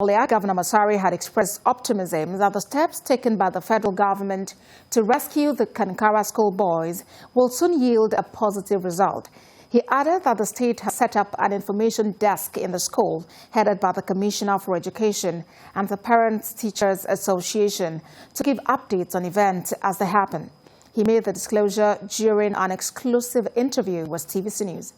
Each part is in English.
Earlier, Governor Masari had expressed optimism that the steps taken by the federal government to rescue the Kankara schoolboys will soon yield a positive result. He added that the state has set up an information desk in the school headed by the Commissioner for Education and the Parents Teachers Association to give updates on events as they happen. He made the disclosure during an exclusive interview with TVC News.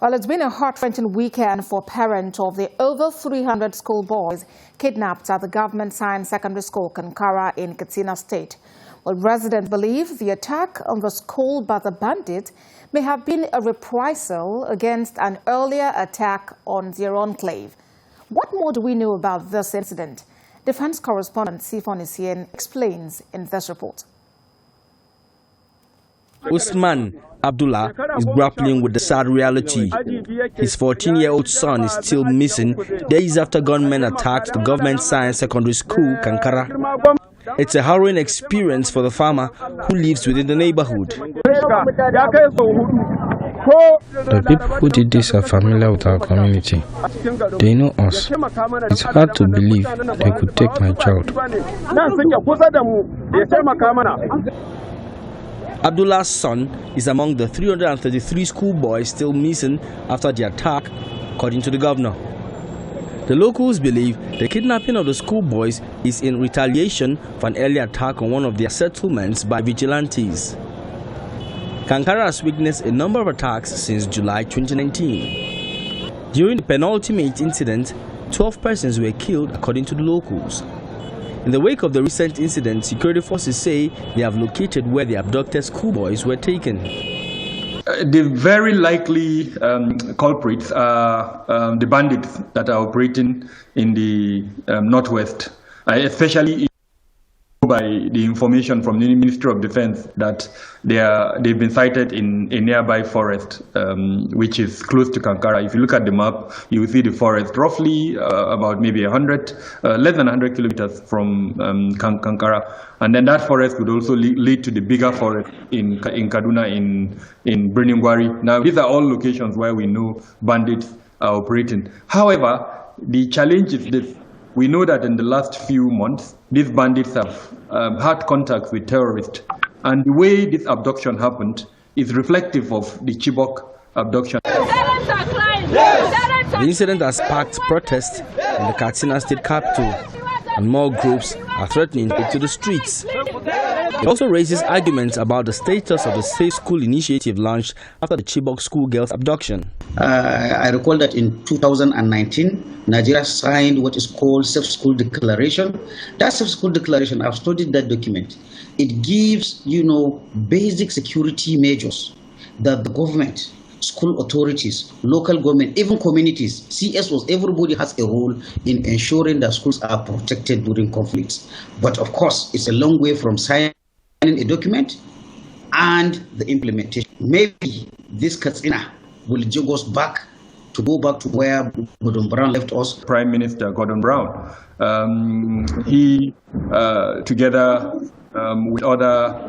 Well, it's been a heart-wrenching weekend for parents of the over 300 schoolboys kidnapped at the Government Science Secondary School, Kankara, in Katsina State. Well, residents believe the attack on the school by the bandit may have been a reprisal against an earlier attack on their enclave. What more do we know about this incident? Defense correspondent Sifon Isien explains in this report. Usman Abdullah is grappling with the sad reality. His 14-year-old son is still missing days after gunmen attacked the Government Science Secondary School, Kankara. It's a harrowing experience for the farmer who lives within the neighborhood. The people who did this are familiar with our community. They know us. It's hard to believe they could take my child. Abdullah's son is among the 333 schoolboys still missing after the attack, according to the governor. The locals believe the kidnapping of the schoolboys is in retaliation for an early attack on one of their settlements by vigilantes. Kankara has witnessed a number of attacks since July 2019. During the penultimate incident, 12 persons were killed, according to the locals. In the wake of the recent incident, security forces say they have located where the abducted schoolboys were taken. The very likely culprits are the bandits that are operating in the northwest, especially by the information from the Ministry of Defense that they've been sighted in a nearby forest, which is close to Kankara. If you look at the map, you will see the forest roughly about maybe less than 100 kilometers from Kankara. And then that forest would also lead to the bigger forest in Kaduna, in Birningwari. Now, these are all locations where we know bandits are operating. However, the challenge is this. We know that in the last few months, these bandits have had contact with terrorists. And the way this abduction happened is reflective of the Chibok abduction. The incident has sparked protests in the Katsina state capital, and more groups are threatening to take to the streets. It also raises arguments about the status of the Safe School initiative launched after the Chibok schoolgirls' abduction. I recall that in 2019, Nigeria signed what is called Safe School Declaration. That Safe School Declaration, I've studied that document. It gives, basic security measures that the government, school authorities, local government, even communities, CSOs, everybody has a role in ensuring that schools are protected during conflicts. But of course, it's a long way from signing a document and the implementation. Maybe this Katsina will jog us back to where Gordon Brown left us. Prime Minister Gordon Brown, he together with other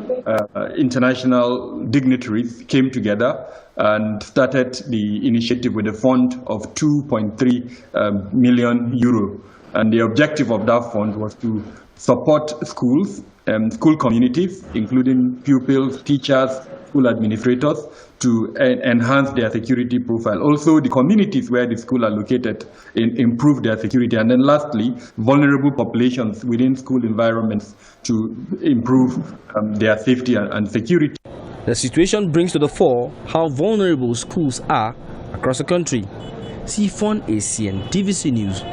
international dignitaries came together and started the initiative with a fund of 2.3 million euro. And the objective of that fund was to support schools, school communities, including pupils, teachers, school administrators, to enhance their security profile. Also, the communities where the school are located improve their security. And then lastly, vulnerable populations within school environments to improve their safety and security. The situation brings to the fore how vulnerable schools are across the country. Sifon Isien, TVC News.